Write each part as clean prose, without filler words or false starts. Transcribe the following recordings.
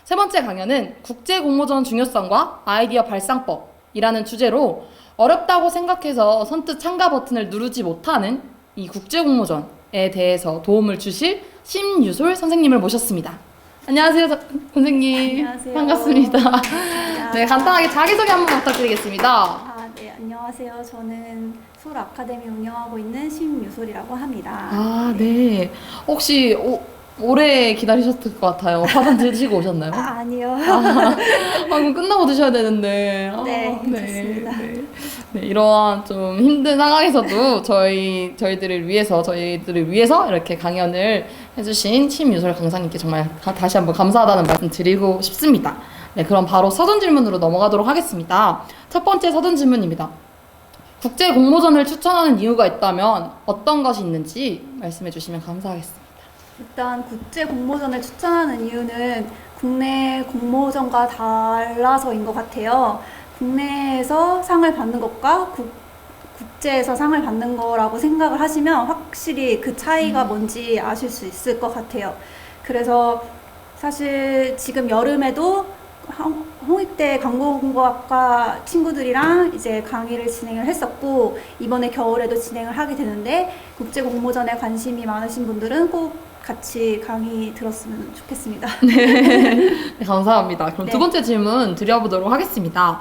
세 번째 강연은 국제공모전 중요성과 아이디어 발상법이라는 주제로 어렵다고 생각해서 선뜻 참가 버튼을 누르지 못하는 이 국제공모전에 대해서 도움을 주실 심유솔 선생님을 모셨습니다. 안녕하세요, 선생님. 안녕하세요. 반갑습니다. 네, 간단하게 자기소개 한번 부탁드리겠습니다. 네, 안녕하세요. 저는 서울 아카데미 운영하고 있는 심유솔이라고 합니다. 네. 혹시 오래 기다리셨을 것 같아요. 화단 드시고 오셨나요? 아니요. 그럼 끝나고 드셔야 되는데. 네, 괜찮습니다. 네, 이러한 좀 힘든 상황에서도 저희들을 위해서 이렇게 강연을 해주신 심유솔 강사님께 정말 다시 한번 감사하다는 말씀 드리고 싶습니다. 네, 그럼 바로 사전 질문으로 넘어가도록 하겠습니다. 첫 번째 사전 질문입니다. 국제 공모전을 추천하는 이유가 있다면 어떤 것이 있는지 말씀해 주시면 감사하겠습니다. 일단 국제 공모전을 추천하는 이유는 국내 공모전과 달라서인 것 같아요. 국내에서 상을 받는 것과 국제에서 상을 받는 거라고 생각을 하시면 확실히 그 차이가 뭔지 아실 수 있을 것 같아요. 그래서 사실 지금 여름에도 홍익대 광고공학과 친구들이랑 이제 강의를 진행을 했었고, 이번에 겨울에도 진행을 하게 되는데, 국제 공모전에 관심이 많으신 분들은 꼭 같이 강의 들었으면 좋겠습니다. 네, 감사합니다. 그럼 네. 두 번째 질문 드려보도록 하겠습니다.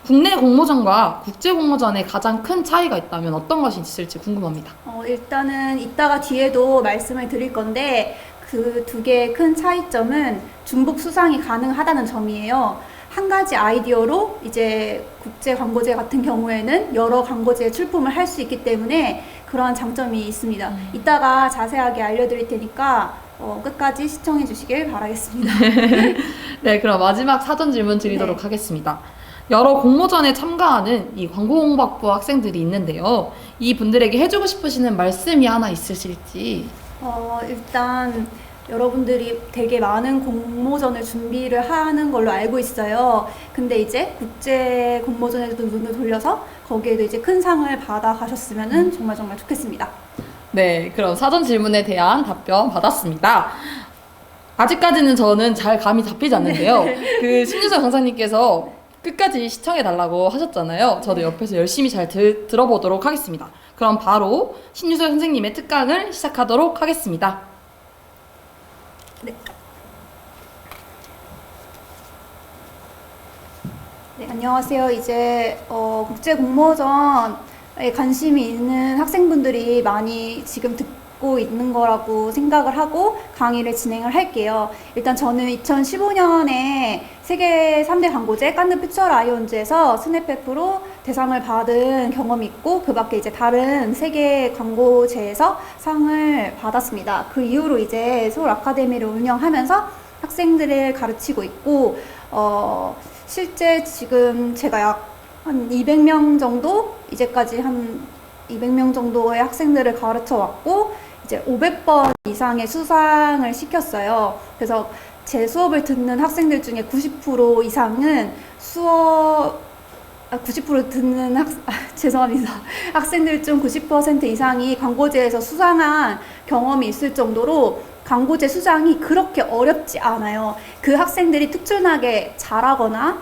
국내 공모전과 국제 공모전의 가장 큰 차이가 있다면 어떤 것이 있을지 궁금합니다. 일단은 이따가 뒤에도 말씀을 드릴 건데, 그 두 개의 큰 차이점은 중복 수상이 가능하다는 점이에요. 한 가지 아이디어로 이제 국제 광고제 같은 경우에는 여러 광고제에 출품을 할 수 있기 때문에 그러한 장점이 있습니다. 이따가 자세하게 알려드릴 테니까 끝까지 시청해 주시길 바라겠습니다. 네, 그럼 마지막 사전 질문 드리도록 네. 하겠습니다. 여러 공모전에 참가하는 이 광고공학부 학생들이 있는데요. 이 분들에게 해주고 싶으시는 말씀이 하나 있으실지. 일단 여러분들이 되게 많은 공모전을 준비를 하는 걸로 알고 있어요. 근데 이제 국제 공모전에도 눈을 돌려서 거기에도 이제 큰 상을 받아 가셨으면 정말 좋겠습니다. 네, 그럼 사전 질문에 대한 답변 받았습니다. 아직까지는 저는 잘 감이 잡히지 않는데요. 그 심유솔 강사님께서 끝까지 시청해 달라고 하셨잖아요. 저도 옆에서 열심히 잘 들어보도록 하겠습니다. 그럼 바로 심유솔 선생님의 특강을 시작하도록 하겠습니다. 네, 안녕하세요. 이제 국제 공모전에 관심이 있는 학생분들이 많이 지금 듣고 있는 거라고 생각을 하고 강의를 진행을 할게요. 일단 저는 2015년에 세계 3대 광고제 깐느 퓨처 라이온즈에서 스냅페프로 대상을 받은 경험이 있고, 그 밖에 이제 다른 세계 광고제에서 상을 받았습니다. 그 이후로 이제 서울 아카데미를 운영하면서 학생들을 가르치고 있고, 실제 지금 제가 약 한 200명 정도, 이제까지 한 200명 정도의 학생들을 가르쳐 왔고, 이제 500번 이상의 수상을 시켰어요. 그래서 제 수업을 듣는 학생들 중에 90% 이상은 90% 듣는 죄송합니다. 학생들 중 90% 이상이 광고제에서 수상한 경험이 있을 정도로 광고제 수상이 그렇게 어렵지 않아요. 그 학생들이 특출나게 잘하거나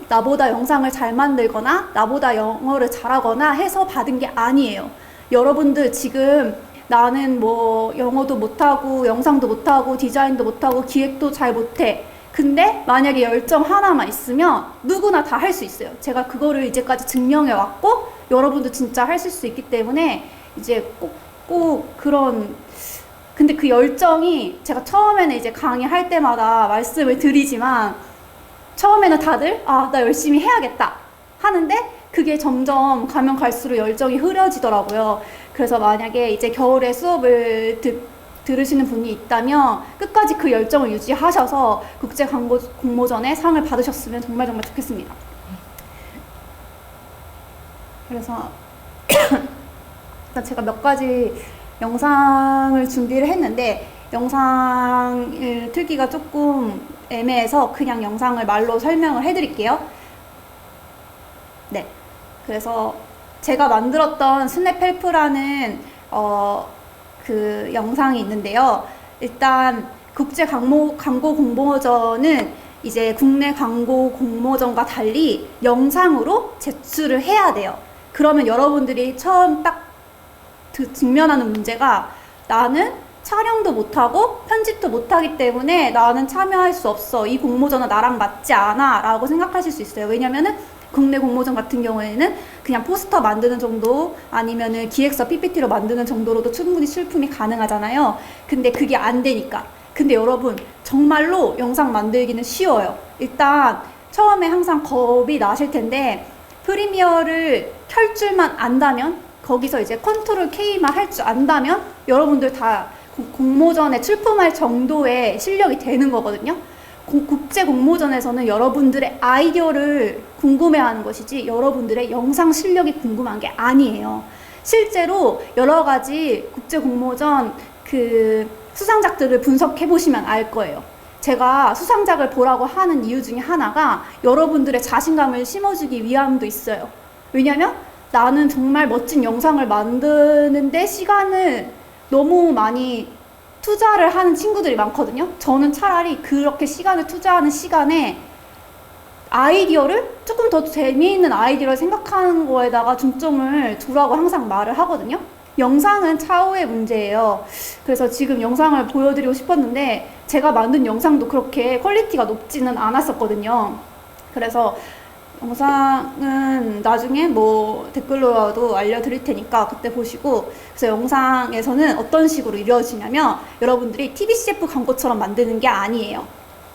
나보다 영상을 잘 만들거나 나보다 영어를 잘하거나 해서 받은 게 아니에요. 여러분들 지금 나는 영어도 못하고 영상도 못하고 디자인도 못하고 기획도 잘 못해. 근데 만약에 열정 하나만 있으면 누구나 다 할 수 있어요. 제가 그거를 이제까지 증명해 왔고, 여러분도 진짜 하실 수 있기 때문에 이제 꼭 근데 그 열정이 제가 처음에는 이제 강의할 때마다 말씀을 드리지만, 처음에는 다들 나 열심히 해야겠다 하는데 그게 점점 가면 갈수록 열정이 흐려지더라고요. 그래서 만약에 이제 겨울에 수업을 들으시는 분이 있다면 끝까지 그 열정을 유지하셔서 국제 공모전에 상을 받으셨으면 정말 좋겠습니다. 그래서 제가 몇 가지 영상을 준비를 했는데, 영상을 틀기가 조금 애매해서 그냥 영상을 말로 설명을 해드릴게요. 네, 그래서 제가 만들었던 스냅헬프라는 그 영상이 있는데요. 일단 국제 광고 공모전은 이제 국내 광고 공모전과 달리 영상으로 제출을 해야 돼요. 그러면 여러분들이 처음 딱 직면하는 문제가 나는 촬영도 못하고 편집도 못하기 때문에 나는 참여할 수 없어. 이 공모전은 나랑 맞지 않아. 라고 생각하실 수 있어요. 왜냐면은 국내 공모전 같은 경우에는 그냥 포스터 만드는 정도 아니면은 기획서 PPT로 만드는 정도로도 충분히 출품이 가능하잖아요. 근데 그게 안 되니까. 근데 여러분 정말로 영상 만들기는 쉬워요. 일단 처음에 항상 겁이 나실 텐데 프리미어를 켤 줄만 안다면 거기서 이제 컨트롤 K만 할 줄 안다면 여러분들 다 공모전에 출품할 정도의 실력이 되는 거거든요. 국제 공모전에서는 여러분들의 아이디어를 궁금해하는 것이지 여러분들의 영상 실력이 궁금한 게 아니에요. 실제로 여러 가지 국제 공모전 그 수상작들을 분석해 보시면 알 거예요. 제가 수상작을 보라고 하는 이유 중에 하나가 여러분들의 자신감을 심어주기 위함도 있어요. 왜냐면 나는 정말 멋진 영상을 만드는데 시간을 너무 많이 투자를 하는 친구들이 많거든요. 저는 차라리 그렇게 시간을 투자하는 시간에 아이디어를 조금 더 재미있는 아이디어를 생각하는 거에다가 중점을 두라고 항상 말을 하거든요. 영상은 차후의 문제예요. 그래서 지금 영상을 보여드리고 싶었는데 제가 만든 영상도 그렇게 퀄리티가 높지는 않았었거든요. 그래서 영상은 나중에 뭐 댓글로라도 알려드릴 테니까 그때 보시고, 그래서 영상에서는 어떤 식으로 이루어지냐면 여러분들이 TBCF 광고처럼 만드는 게 아니에요.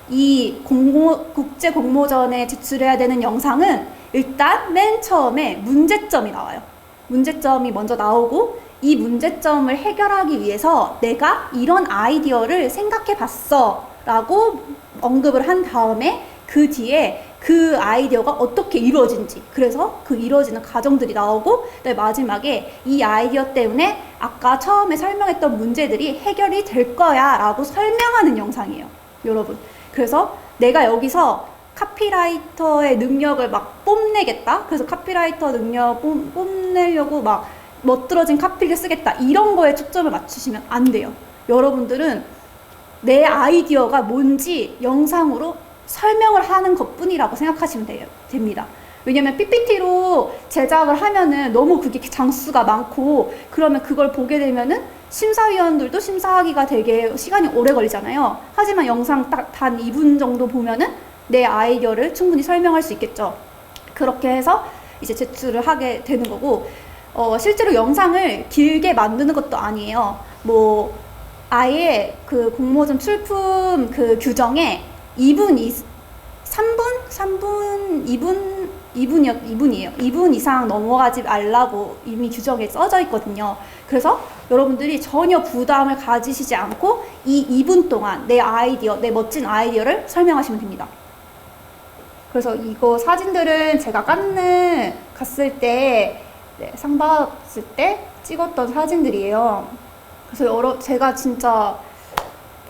이 국제 공모전에 제출해야 되는 영상은 일단 맨 처음에 문제점이 나와요. 문제점이 먼저 나오고 이 문제점을 해결하기 위해서 내가 이런 아이디어를 생각해 봤어 라고 언급을 한 다음에 그 뒤에 그 아이디어가 어떻게 이루어진지, 그래서 그 이루어지는 과정들이 나오고 마지막에 이 아이디어 때문에 아까 처음에 설명했던 문제들이 해결이 될 거야 라고 설명하는 영상이에요, 여러분. 그래서 내가 여기서 카피라이터의 능력을 막 뽐내겠다, 그래서 카피라이터 능력 뽐내려고 막 멋들어진 카피를 쓰겠다, 이런 거에 초점을 맞추시면 안 돼요. 여러분들은 내 아이디어가 뭔지 영상으로 설명을 하는 것뿐이라고 생각하시면 됩니다. 왜냐면 PPT로 제작을 하면은 너무 그게 장수가 많고 그러면 그걸 보게 되면은 심사위원들도 심사하기가 되게 시간이 오래 걸리잖아요. 하지만 영상 딱 단 2분 정도 보면은 내 아이디어를 충분히 설명할 수 있겠죠. 그렇게 해서 이제 제출을 하게 되는 거고, 실제로 영상을 길게 만드는 것도 아니에요. 뭐 아예 그 공모전 출품 그 규정에 2분 2분 이상 넘어가지 말라고 이미 규정에 써져 있거든요. 그래서 여러분들이 전혀 부담을 가지시지 않고 이 2분 동안 내 아이디어, 내 멋진 아이디어를 설명하시면 됩니다. 그래서 이거 사진들은 제가 깐느 갔을 때, 상 받았을 때 찍었던 사진들이에요. 그래서 제가 진짜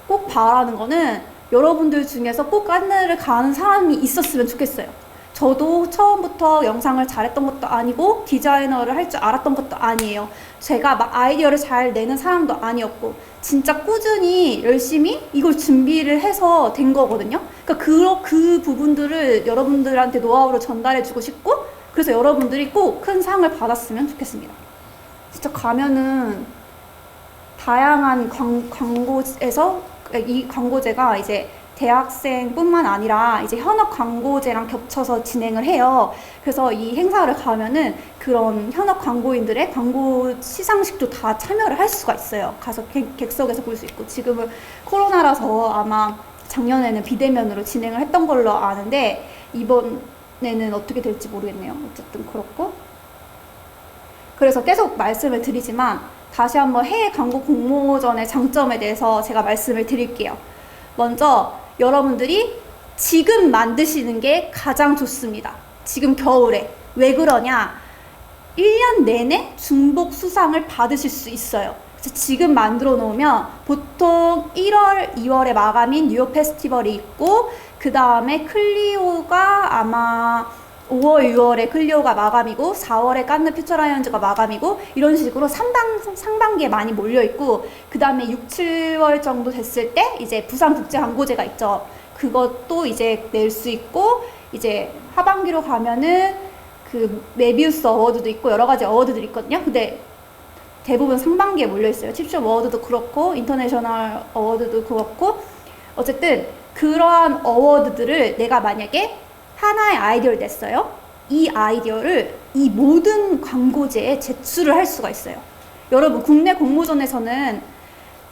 꼭 바라는 거는 여러분들 중에서 꼭 깐느를 가는 사람이 있었으면 좋겠어요. 저도 처음부터 영상을 잘했던 것도 아니고 디자이너를 할 줄 알았던 것도 아니에요. 제가 막 아이디어를 잘 내는 사람도 아니었고 진짜 꾸준히 열심히 이걸 준비를 해서 된 거거든요. 그러니까 그 부분들을 여러분들한테 노하우로 전달해주고 싶고, 그래서 여러분들이 꼭 큰 상을 받았으면 좋겠습니다. 진짜 가면은 다양한 광고에서 이 광고제가 이제 대학생뿐만 아니라 이제 현업 광고제랑 겹쳐서 진행을 해요. 그래서 이 행사를 가면은 그런 현업 광고인들의 광고 시상식도 다 참여를 할 수가 있어요. 가서 객석에서 볼 수 있고, 지금은 코로나라서 아마 작년에는 비대면으로 진행을 했던 걸로 아는데 이번에는 어떻게 될지 모르겠네요. 어쨌든 그렇고, 그래서 계속 말씀을 드리지만 다시 한번 해외 광고 공모전의 장점에 대해서 제가 말씀을 드릴게요. 먼저 여러분들이 지금 만드시는 게 가장 좋습니다. 지금 겨울에. 왜 그러냐? 1년 내내 중복 수상을 받으실 수 있어요. 그래서 지금 만들어 놓으면 보통 1월, 2월에 마감인 뉴욕 페스티벌이 있고, 그 다음에 클리오가 아마 5월, 6월에 클리오가 마감이고 4월에 깐느 퓨처라이언즈가 마감이고 이런 식으로 상반기에 많이 몰려있고 그 다음에 6, 7월 정도 됐을 때 이제 부산국제광고제가 있죠. 그것도 이제 낼 수 있고 이제 하반기로 가면은 그 메비우스 어워드도 있고 여러 가지 어워드들이 있거든요. 근데 대부분 상반기에 몰려있어요. 칩숍 어워드도 그렇고 인터내셔널 어워드도 그렇고 어쨌든 그러한 어워드들을 내가 만약에 하나의 아이디어를 냈어요. 이 아이디어를 이 모든 광고제에 제출을 할 수가 있어요. 여러분 국내 공모전에서는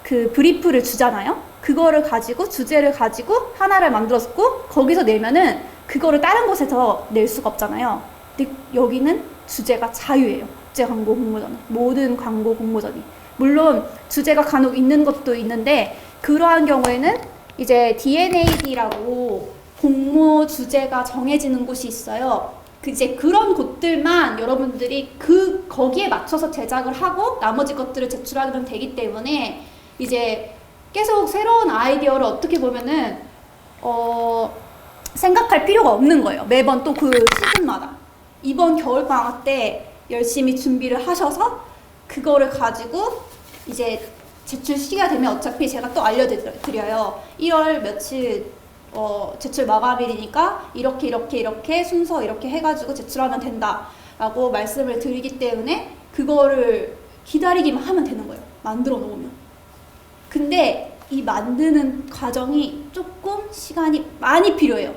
그 브리프를 주잖아요. 그거를 가지고 주제를 가지고 하나를 만들었고 거기서 내면은 그거를 다른 곳에서 낼 수가 없잖아요. 근데 여기는 주제가 자유예요. 국제 광고 공모전 모든 광고 공모전이 물론 주제가 간혹 있는 것도 있는데 그러한 경우에는 이제 DNAD라고 공모 주제가 정해지는 곳이 있어요. 이제 그런 곳들만 여러분들이 거기에 맞춰서 제작을 하고 나머지 것들을 제출하면 되기 때문에 이제 계속 새로운 아이디어를 어떻게 보면은 생각할 필요가 없는 거예요. 매번 또 그 시즌마다 이번 겨울방학 때 열심히 준비를 하셔서 그거를 가지고 이제 제출 시기가 되면 어차피 제가 또 알려드려요. 1월 며칠 제출 마감일이니까 이렇게 순서 이렇게 해가지고 제출하면 된다 라고 말씀을 드리기 때문에 그거를 기다리기만 하면 되는 거예요. 만들어 놓으면. 근데 이 만드는 과정이 조금 시간이 많이 필요해요.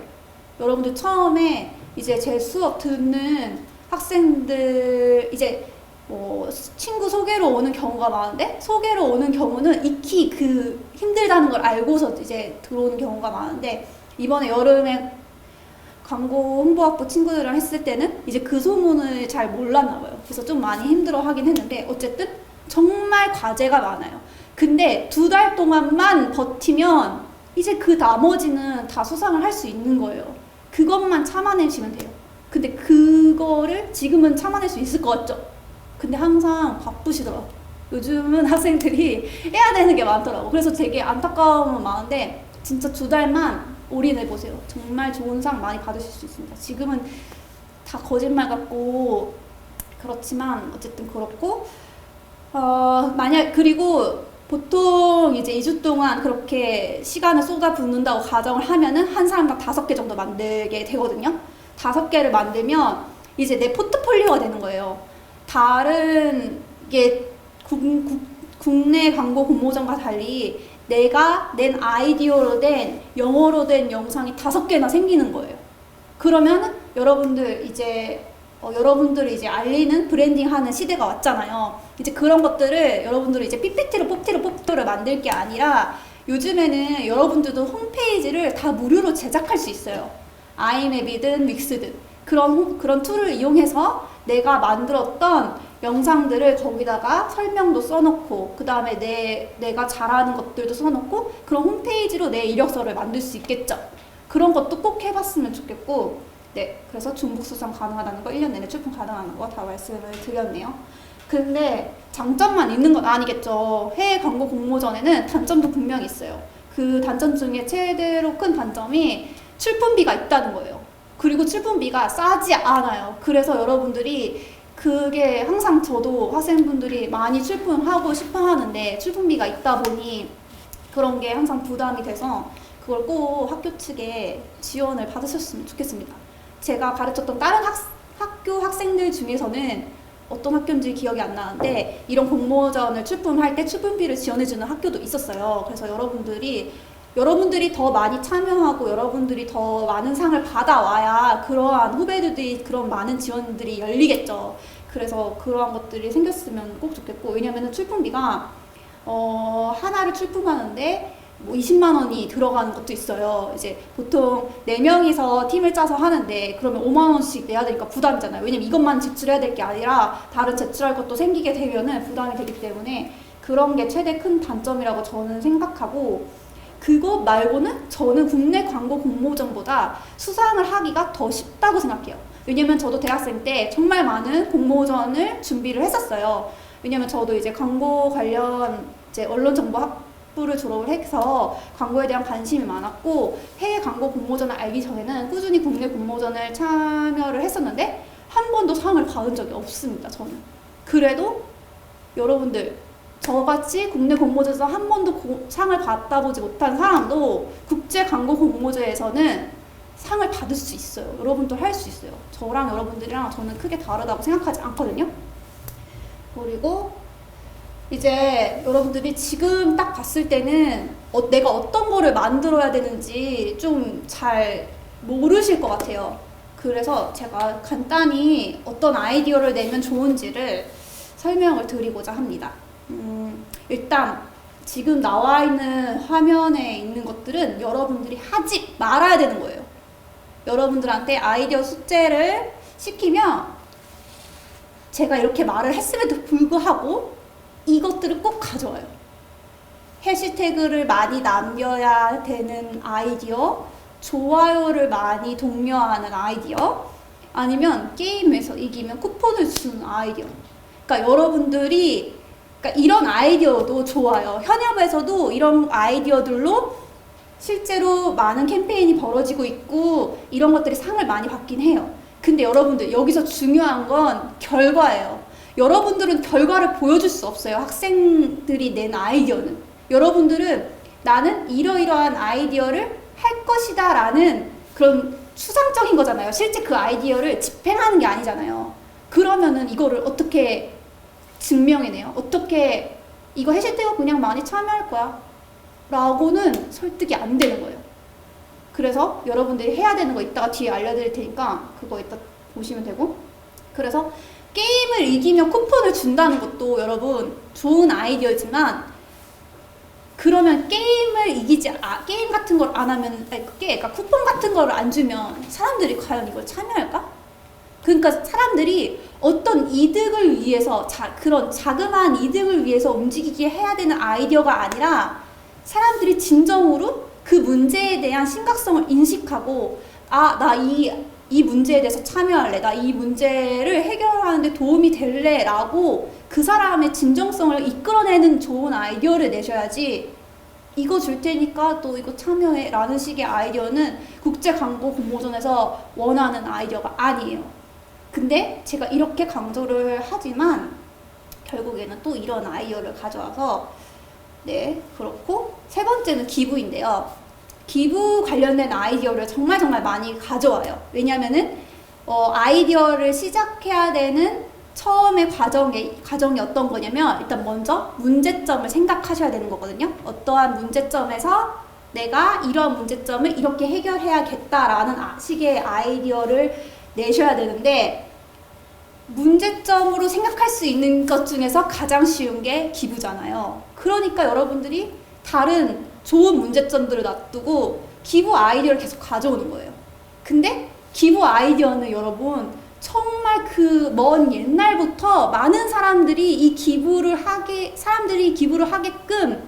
여러분들 처음에 이제 제 수업 듣는 학생들 이제 친구 소개로 오는 경우가 많은데 소개로 오는 경우는 익히 그 힘들다는 걸 알고서 이제 들어오는 경우가 많은데 이번에 여름에 광고 홍보학부 친구들이랑 했을 때는 이제 그 소문을 잘 몰랐나 봐요. 그래서 좀 많이 힘들어 하긴 했는데 어쨌든 정말 과제가 많아요. 근데 2달 동안만 버티면 이제 그 나머지는 다 수상을 할 수 있는 거예요. 그것만 참아내시면 돼요. 근데 그거를 지금은 참아낼 수 있을 것 같죠? 근데 항상 바쁘시더라고요. 요즘은 학생들이 해야 되는 게 많더라고요. 그래서 되게 안타까움은 많은데 진짜 2달만 올인해보세요. 정말 좋은 상 많이 받으실 수 있습니다. 지금은 다 거짓말 같고 그렇지만 어쨌든 그렇고 그리고 보통 이제 2주 동안 그렇게 시간을 쏟아붓는다고 가정을 하면은 한 사람당 5개 정도 만들게 되거든요. 5개를 만들면 이제 내 포트폴리오가 되는 거예요. 다른 게 국내 광고 공모전과 달리 내가 낸 아이디어로 된 영어로 된 영상이 5개나 생기는 거예요. 그러면 여러분들이 이제 알리는 브랜딩하는 시대가 왔잖아요. 이제 그런 것들을 여러분들이 이제 PPT로 뽑기로 만들 게 아니라 요즘에는 여러분들도 홈페이지를 다 무료로 제작할 수 있어요. 아이맵이든 윅스든 그런 툴을 이용해서 내가 만들었던 영상들을 거기다가 설명도 써놓고 그 다음에 내가 잘하는 것들도 써놓고 그런 홈페이지로 내 이력서를 만들 수 있겠죠. 그런 것도 꼭 해봤으면 좋겠고 네, 그래서 중복 수상 가능하다는 거 1년 내내 출품 가능하는 거 다 말씀을 드렸네요. 근데 장점만 있는 건 아니겠죠. 해외 광고 공모전에는 단점도 분명히 있어요. 그 단점 중에 최대로 큰 단점이 출품비가 있다는 거예요. 그리고 출품비가 싸지 않아요. 그래서 여러분들이 그게 항상 저도 학생분들이 많이 출품하고 싶어 하는데 출품비가 있다 보니 그런 게 항상 부담이 돼서 그걸 꼭 학교 측에 지원을 받으셨으면 좋겠습니다. 제가 가르쳤던 다른 학교 학생들 중에서는 어떤 학교인지 기억이 안 나는데 이런 공모전을 출품할 때 출품비를 지원해주는 학교도 있었어요. 그래서 여러분들이 더 많이 참여하고 여러분들이 더 많은 상을 받아와야 그러한 후배들이 그런 많은 지원들이 열리겠죠. 그래서 그러한 것들이 생겼으면 꼭 좋겠고 왜냐면은 출품비가 하나를 출품하는데 뭐 20만 원이 들어가는 것도 있어요. 이제 보통 4명이서 팀을 짜서 하는데 그러면 5만 원씩 내야 되니까 부담이잖아요. 왜냐면 이것만 제출해야 될 게 아니라 다른 제출할 것도 생기게 되면은 부담이 되기 때문에 그런 게 최대 큰 단점이라고 저는 생각하고 그것 말고는 저는 국내 광고 공모전보다 수상을 하기가 더 쉽다고 생각해요. 왜냐면 저도 대학생 때 정말 많은 공모전을 준비를 했었어요. 왜냐면 저도 이제 광고 관련 이제 언론정보학부를 졸업을 해서 광고에 대한 관심이 많았고 해외 광고 광고 공모전을 알기 전에는 꾸준히 국내 공모전을 참여를 했었는데 한 번도 상을 받은 적이 없습니다. 저는. 그래도 여러분들 저같이 국내 공모전에서 한 번도 상을 받아보지 못한 사람도 국제 광고 공모제에서는 상을 받을 수 있어요. 여러분도 할 수 있어요. 저랑 여러분들이랑 저는 크게 다르다고 생각하지 않거든요. 그리고 이제 여러분들이 지금 딱 봤을 때는 내가 어떤 거를 만들어야 되는지 좀 잘 모르실 것 같아요. 그래서 제가 간단히 어떤 아이디어를 내면 좋은지를 설명을 드리고자 합니다. 일단 지금 나와 있는 화면에 있는 것들은 여러분들이 하지 말아야 되는 거예요. 여러분들한테 아이디어 숙제를 시키면 제가 이렇게 말을 했음에도 불구하고 이것들을 꼭 가져와요. 해시태그를 많이 남겨야 되는 아이디어, 좋아요를 많이 독려하는 아이디어, 아니면 게임에서 이기면 쿠폰을 주는 아이디어. 그러니까 여러분들이 이런 아이디어도 좋아요. 현업에서도 이런 아이디어들로 실제로 많은 캠페인이 벌어지고 있고 이런 것들이 상을 많이 받긴 해요. 근데 여러분들 여기서 중요한 건 결과예요. 여러분들은 결과를 보여줄 수 없어요. 학생들이 낸 아이디어는. 여러분들은 나는 이러이러한 아이디어를 할 것이다 라는 그런 추상적인 거잖아요. 실제 그 아이디어를 집행하는 게 아니잖아요. 그러면은 이거를 어떻게 증명해내요? 어떻게 이거 해시태그 그냥 많이 참여할 거야 라고는 설득이 안 되는 거예요. 그래서 여러분들이 해야 되는 거 이따가 뒤에 알려드릴 테니까 그거 이따 보시면 되고, 그래서 게임을 이기면 쿠폰을 준다는 것도 여러분 좋은 아이디어지만, 그러면 게임 같은 걸 안 하면, 그러니까 쿠폰 같은 걸 안 주면 사람들이 과연 이걸 참여할까? 그러니까 사람들이 어떤 이득을 위해서, 그런 자그마한 이득을 위해서 움직이게 해야 되는 아이디어가 아니라 사람들이 진정으로 그 문제에 대한 심각성을 인식하고, 나 이 문제에 대해서 참여할래, 나 이 문제를 해결하는데 도움이 될래 라고 그 사람의 진정성을 이끌어내는 좋은 아이디어를 내셔야지, 이거 줄 테니까 또 이거 참여해 라는 식의 아이디어는 국제 광고 공모전에서 원하는 아이디어가 아니에요. 근데 제가 이렇게 강조를 하지만 결국에는 또 이런 아이디어를 가져와서, 네, 그렇고 세 번째는 기부인데요. 기부 관련된 아이디어를 정말 많이 가져와요. 왜냐면은 아이디어를 시작해야 되는 처음의 과정이 어떤 거냐면, 일단 먼저 문제점을 생각하셔야 되는 거거든요. 어떠한 문제점에서 내가 이런 문제점을 이렇게 해결해야겠다라는 식의 아이디어를 내셔야 되는데, 문제점으로 생각할 수 있는 것 중에서 가장 쉬운 게 기부잖아요. 그러니까 여러분들이 다른 좋은 문제점들을 놔두고 기부 아이디어를 계속 가져오는 거예요. 근데 기부 아이디어는 여러분 정말 그 먼 옛날부터 많은 사람들이 기부를 하게끔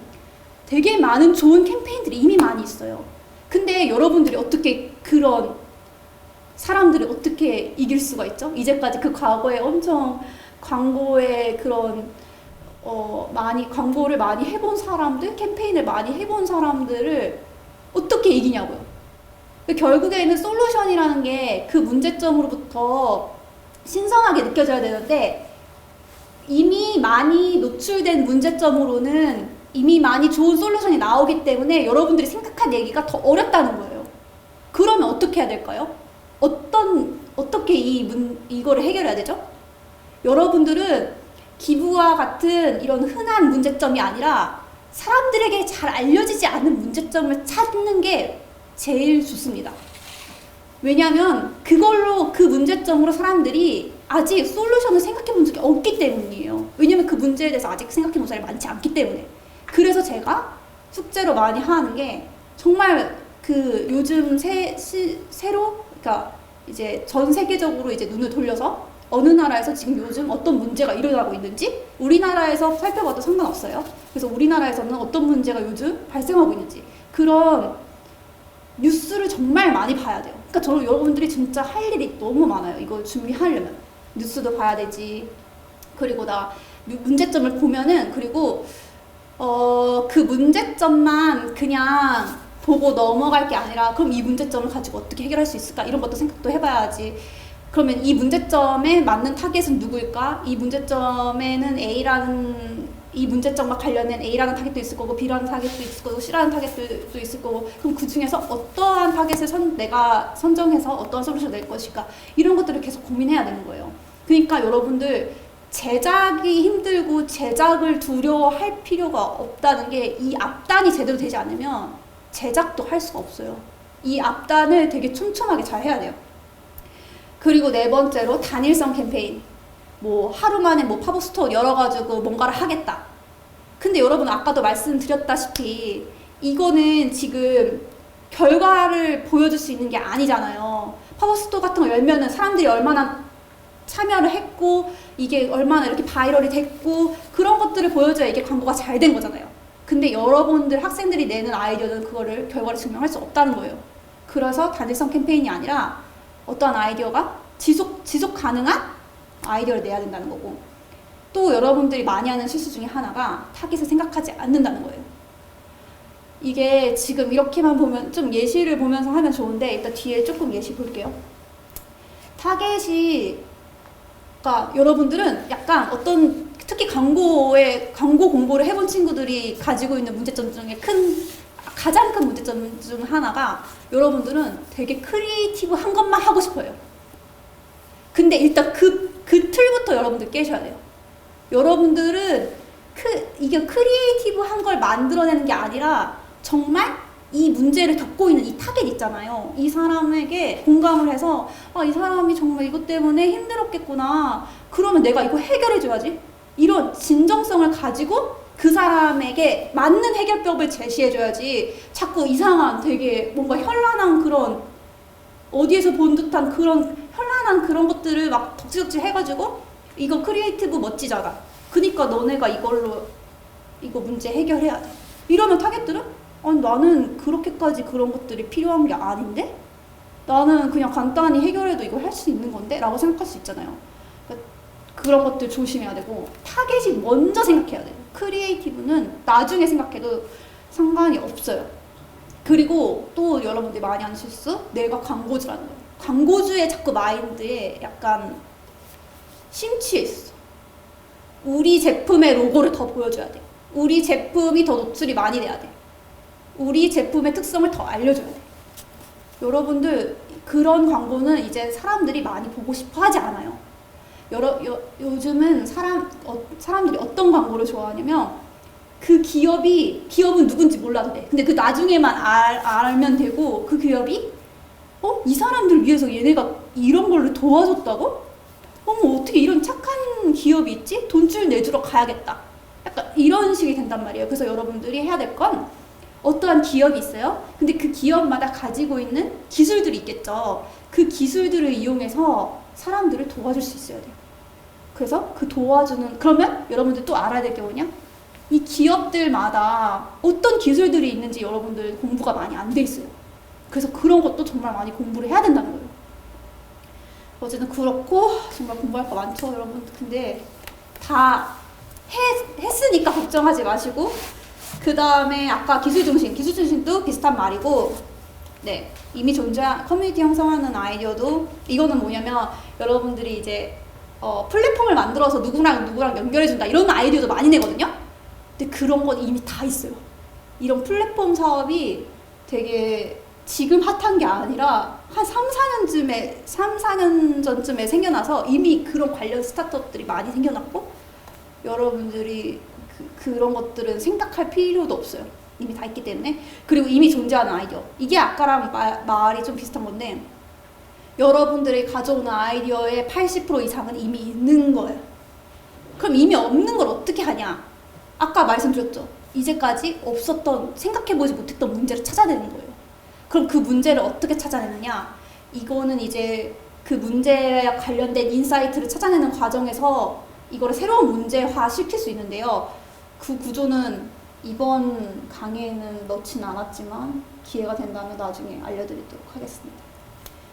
되게 많은 좋은 캠페인들이 이미 많이 있어요. 근데 여러분들이 어떻게 그런 사람들을 어떻게 이길 수가 있죠? 이제까지 그 과거에 엄청 광고에 그런 광고를 많이 해본 사람들, 캠페인을 많이 해본 사람들을 어떻게 이기냐고요. 결국에는 솔루션이라는 게 그 문제점으로부터 신선하게 느껴져야 되는데, 이미 많이 노출된 문제점으로는 이미 많이 좋은 솔루션이 나오기 때문에 여러분들이 생각한 얘기가 더 어렵다는 거예요. 그러면 어떻게 해야 될까요? 어떻게 이거를 해결해야 되죠? 여러분들은 기부와 같은 이런 흔한 문제점이 아니라 사람들에게 잘 알려지지 않은 문제점을 찾는 게 제일 좋습니다. 왜냐하면 그 문제점으로 사람들이 아직 솔루션을 생각해 본 적이 없기 때문이에요. 왜냐면 그 문제에 대해서 아직 생각해 본 사람이 많지 않기 때문에. 그래서 제가 숙제로 많이 하는 게, 정말 그 요즘 새로, 그러니까 이제 전 세계적으로 이제 눈을 돌려서 어느 나라에서 지금 요즘 어떤 문제가 일어나고 있는지 우리나라에서 살펴봐도 상관없어요. 그래서 우리나라에서는 어떤 문제가 요즘 발생하고 있는지 그런 뉴스를 정말 많이 봐야 돼요. 그러니까 여러분들이 진짜 할 일이 너무 많아요. 이걸 준비하려면 뉴스도 봐야 되지. 그리고 문제점을 보면은, 그리고 그 문제점만 그냥 보고 넘어갈 게 아니라 그럼 이 문제점을 가지고 어떻게 해결할 수 있을까 이런 것도 생각도 해봐야지. 그러면 이 문제점에 맞는 타겟은 누구일까? 이 문제점에는 이 문제점과 관련된 A라는 타겟도 있을 거고 B라는 타겟도 있을 거고 C라는 타겟도 있을 거고 그럼 그 중에서 어떠한 타겟을 내가 선정해서 어떠한 솔루션을 낼 것일까 이런 것들을 계속 고민해야 되는 거예요. 그러니까 여러분들 제작이 힘들고 제작을 두려워할 필요가 없다는 게 이 앞단이 제대로 되지 않으면 제작도 할 수가 없어요. 이 앞단을 되게 촘촘하게 잘 해야 돼요. 그리고 네 번째로 단일성 캠페인. 뭐 하루 만에 뭐 팝업 스토어 열어가지고 뭔가를 하겠다. 근데 여러분 아까도 말씀드렸다시피 이거는 지금 결과를 보여줄 수 있는 게 아니잖아요. 팝업 스토어 같은 거 열면은 사람들이 얼마나 참여를 했고 이게 얼마나 이렇게 바이럴이 됐고 그런 것들을 보여줘야 이게 광고가 잘 된 거잖아요. 근데 여러분들 학생들이 내는 아이디어는 그거를 결과를 증명할 수 없다는 거예요. 그래서 단일성 캠페인이 아니라 어떠한 아이디어가 지속 가능한 아이디어를 내야 된다는 거고 또 여러분들이 많이 하는 실수 중에 하나가 타깃을 생각하지 않는다는 거예요. 이게 지금 이렇게만 보면 좀 예시를 보면서 하면 좋은데 일단 뒤에 조금 예시 볼게요. 타겟이 그러니까 여러분들은 약간 어떤 특히 광고 공부를 해본 친구들이 가지고 있는 문제점 중에 가장 큰 문제점 중 하나가 여러분들은 되게 크리에이티브한 것만 하고 싶어요. 근데 일단 그 틀부터 여러분들 깨셔야 돼요. 여러분들은 이게 크리에이티브한 걸 만들어내는 게 아니라 정말 이 문제를 겪고 있는 이 타겟 있잖아요. 이 사람에게 공감을 해서 이 사람이 정말 이것 때문에 힘들었겠구나. 그러면 내가 이거 해결해줘야지. 이런 진정성을 가지고 그 사람에게 맞는 해결법을 제시해줘야지. 자꾸 이상한 되게 뭔가 현란한 그런 어디에서 본 듯한 그런 현란한 그런 것들을 막 덕지덕지 해가지고 이거 크리에이티브 멋지잖아. 그니까 너네가 이거 문제 해결해야 돼. 이러면 타겟들은 나는 그렇게까지 그런 것들이 필요한 게 아닌데? 나는 그냥 간단히 해결해도 이걸 할 수 있는 건데? 라고 생각할 수 있잖아요. 그러니까 그런 것들 조심해야 되고 타겟이 먼저 생각해야 돼요. 크리에이티브는 나중에 생각해도 상관이 없어요. 그리고 또 여러분들이 많이 하는 실수 내가 광고주라는 거예요. 광고주의 자꾸 마인드에 약간 심취해 있어. 우리 제품의 로고를 더 보여줘야 돼. 우리 제품이 더 노출이 많이 돼야 돼. 우리 제품의 특성을 더 알려줘야 돼. 여러분들 그런 광고는 이제 사람들이 많이 보고 싶어 하지 않아요. 요즘은 사람들이 어떤 광고를 좋아하냐면 그 기업은 누군지 몰라도 돼. 근데 그 나중에만 알면 되고 그 기업이 이 사람들 위해서 얘네가 이런 걸로 도와줬다고? 어머 어떻게 이런 착한 기업이 있지? 돈줄 내주러 가야겠다. 약간 이런 식이 된단 말이에요. 그래서 여러분들이 해야 될 건 어떠한 기업이 있어요. 근데 그 기업마다 가지고 있는 기술들이 있겠죠. 그 기술들을 이용해서 사람들을 도와줄 수 있어야 돼요. 그래서 그러면 여러분들 또 알아야 될 게 뭐냐? 이 기업들마다 어떤 기술들이 있는지 여러분들 공부가 많이 안 돼 있어요. 그래서 그런 것도 정말 많이 공부를 해야 된다는 거예요. 어쨌든 그렇고 정말 공부할 거 많죠, 여러분. 근데 다 했으니까 걱정하지 마시고 그 다음에 아까 기술중심도 비슷한 말이고 네 이미 존재한 커뮤니티 형성하는 아이디어도 이거는 뭐냐면 여러분들이 이제 플랫폼을 만들어서 누구랑 연결해준다 이런 아이디어도 많이 내거든요. 근데 그런 건 이미 다 있어요. 이런 플랫폼 사업이 되게 지금 핫한 게 아니라 한 3, 4년 전쯤에 생겨나서 이미 그런 관련 스타트업들이 많이 생겨났고 여러분들이 그런 것들은 생각할 필요도 없어요. 이미 다 있기 때문에. 그리고 이미 존재하는 아이디어. 이게 아까랑 말이 좀 비슷한 건데 여러분들이 가져오는 아이디어의 80% 이상은 이미 있는 거예요. 그럼 이미 없는 걸 어떻게 하냐? 아까 말씀드렸죠. 이제까지 생각해보지 못했던 문제를 찾아내는 거예요. 그럼 그 문제를 어떻게 찾아내느냐? 이거는 이제 그 문제와 관련된 인사이트를 찾아내는 과정에서 이거를 새로운 문제화 시킬 수 있는데요. 그 구조는 이번 강의에는 넣지는 않았지만 기회가 된다면 나중에 알려드리도록 하겠습니다.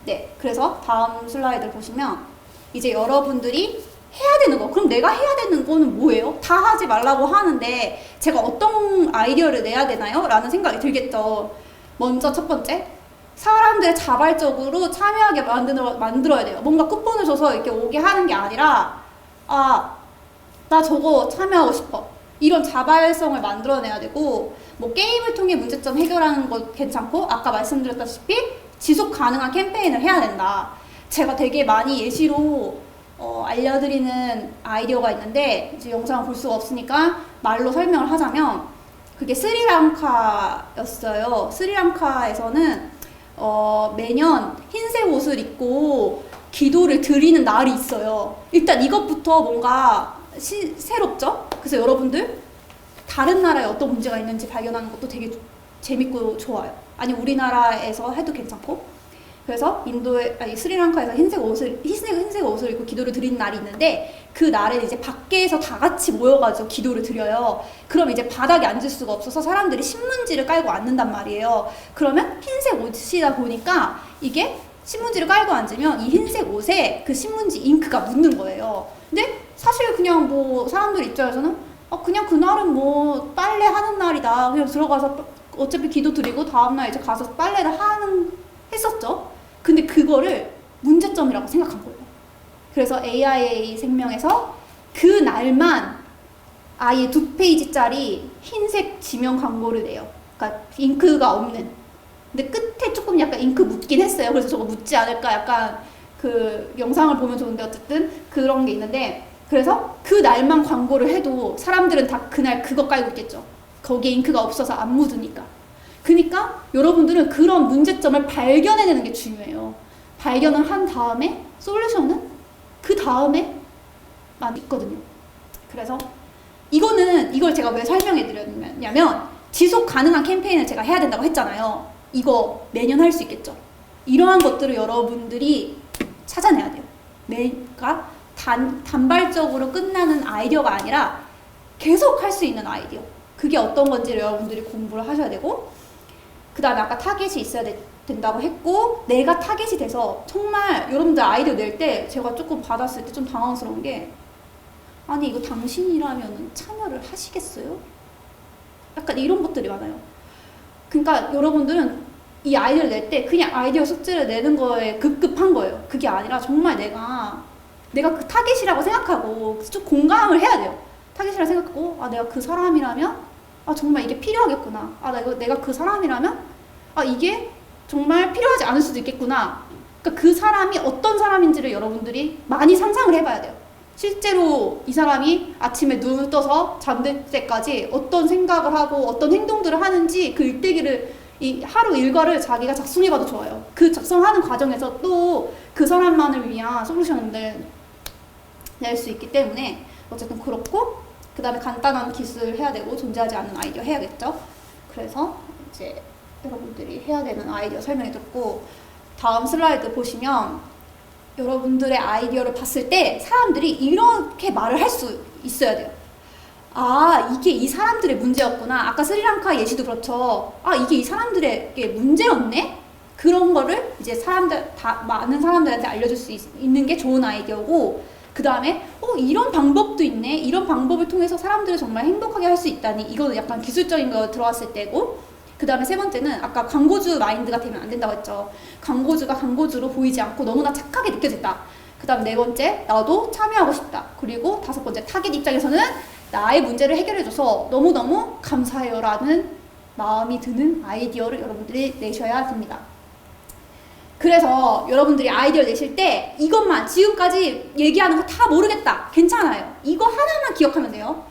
네, 그래서 다음 슬라이드를 보시면 이제 여러분들이 해야 되는 거. 그럼 내가 해야 되는 거는 뭐예요? 다 하지 말라고 하는데 제가 어떤 아이디어를 내야 되나요? 라는 생각이 들겠죠. 먼저 첫 번째, 사람들의 자발적으로 참여하게 만들어야 돼요. 뭔가 쿠폰을 줘서 이렇게 오게 하는 게 아니라, 아, 나 저거 참여하고 싶어. 이런 자발성을 만들어내야 되고, 뭐 게임을 통해 문제점 해결하는 것 괜찮고, 아까 말씀드렸다시피 지속 가능한 캠페인을 해야 된다. 제가 되게 많이 예시로 알려드리는 아이디어가 있는데, 이제 영상을 볼 수가 없으니까 말로 설명을 하자면, 그게 스리랑카였어요. 스리랑카에서는 매년 흰색 옷을 입고 기도를 드리는 날이 있어요. 일단 이것부터 뭔가 새롭죠? 그래서 여러분들 다른 나라에 어떤 문제가 있는지 발견하는 것도 되게 재밌고 좋아요. 아니 우리나라에서 해도 괜찮고. 그래서 스리랑카에서 흰색 옷을 입고 기도를 드리는 날이 있는데, 그 날에 이제 밖에서 다 같이 모여가지고 기도를 드려요. 그럼 이제 바닥에 앉을 수가 없어서 사람들이 신문지를 깔고 앉는단 말이에요. 그러면 흰색 옷이다 보니까 이게 신문지를 깔고 앉으면 이 흰색 옷에 그 신문지 잉크가 묻는 거예요. 근데 사실 그냥 뭐 사람들 입장에서는 그냥 그날은 뭐 빨래 하는 날이다. 그냥 들어가서 어차피 기도 드리고 다음날 이제 가서 빨래를 했었죠. 근데 그거를 문제점이라고 생각한 거예요. 그래서 AIA 생명에서 그 날만 아예 2페이지짜리 흰색 지명 광고를 내요. 그러니까 잉크가 없는. 근데 끝에 조금 약간 잉크 묻긴 했어요. 그래서 저거 묻지 않을까 약간 그 영상을 보면 좋은데 어쨌든 그런 게 있는데, 그래서 그 날만 광고를 해도 사람들은 다 그날 그거 깔고 있겠죠. 거기에 잉크가 없어서 안 묻으니까. 그러니까 여러분들은 그런 문제점을 발견해내는 게 중요해요. 발견을 한 다음에 솔루션은 그 다음에만 있거든요. 그래서 이걸 제가 왜 설명해 드렸냐면, 지속 가능한 캠페인을 제가 해야 된다고 했잖아요. 이거 매년 할 수 있겠죠. 이러한 것들을 여러분들이 찾아내야 돼요. 그러니까 단발적으로 끝나는 아이디어가 아니라 계속 할 수 있는 아이디어. 그게 어떤 건지를 여러분들이 공부를 하셔야 되고, 그 다음에 아까 타겟이 있어야 된다고 했고, 내가 타겟이 돼서 정말 여러분들 아이디어 낼 때 제가 조금 받았을 때 좀 당황스러운 게, 아니 이거 당신이라면 참여를 하시겠어요? 약간 이런 것들이 많아요. 그러니까 여러분들은 이 아이디어를 낼 때 그냥 아이디어 숙제를 내는 거에 급급한 거예요. 그게 아니라 정말 내가 그 타겟이라고 생각하고 좀 공감을 해야 돼요. 타겟이라고 생각하고, 내가 그 사람이라면 정말 이게 필요하겠구나. 내가 그 사람이라면 이게 정말 필요하지 않을 수도 있겠구나. 그러니까 그 사람이 어떤 사람인지를 여러분들이 많이 상상을 해봐야 돼요. 실제로 이 사람이 아침에 눈을 떠서 잠들 때까지 어떤 생각을 하고 어떤 행동들을 하는지 그 일대기를, 이 하루 일과를 자기가 작성해봐도 좋아요. 그 작성하는 과정에서 또 그 사람만을 위한 솔루션을 낼 수 있기 때문에 어쨌든 그렇고, 그 다음에 간단한 기술 해야 되고 존재하지 않는 아이디어 해야겠죠. 그래서 이제 여러분들이 해야 되는 아이디어 설명해 줬고, 다음 슬라이드 보시면 여러분들의 아이디어를 봤을 때 사람들이 이렇게 말을 할 수 있어야 돼요. 이게 이 사람들의 문제였구나. 아까 스리랑카 예시도 그렇죠. 이게 이 사람들에게 문제였네? 그런 거를 이제 많은 사람들한테 알려줄 수 있는 게 좋은 아이디어고, 그 다음에 이런 방법도 있네. 이런 방법을 통해서 사람들을 정말 행복하게 할 수 있다니. 이거는 약간 기술적인 거 들어왔을 때고, 그 다음에 세 번째는 아까 광고주 마인드가 되면 안 된다고 했죠. 광고주가 광고주로 보이지 않고 너무나 착하게 느껴진다. 그 다음 네 번째, 나도 참여하고 싶다. 그리고 다섯 번째, 타겟 입장에서는 나의 문제를 해결해줘서 너무너무 감사해요 라는 마음이 드는 아이디어를 여러분들이 내셔야 됩니다. 그래서 여러분들이 아이디어 내실 때 이것만, 지금까지 얘기하는 거 다 모르겠다, 괜찮아요. 이거 하나만 기억하면 돼요.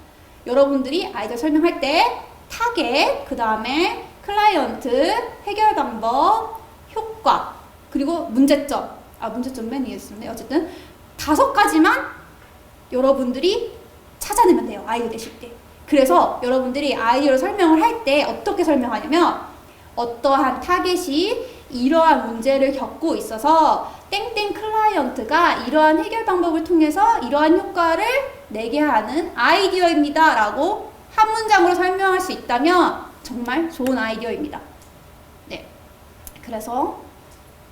여러분들이 아이디어 설명할 때 타겟, 그 다음에 클라이언트, 해결 방법, 효과, 그리고 문제점. 문제점 맨 위에 있었네. 어쨌든 5가지만 여러분들이 찾아내면 돼요. 아이디어 내실 때. 그래서 여러분들이 아이디어를 설명을 할 때 어떻게 설명하냐면, 어떠한 타겟이 이러한 문제를 겪고 있어서 땡땡 클라이언트가 이러한 해결 방법을 통해서 이러한 효과를 내게 하는 아이디어입니다 라고 한 문장으로 설명할 수 있다면 정말 좋은 아이디어입니다. 네, 그래서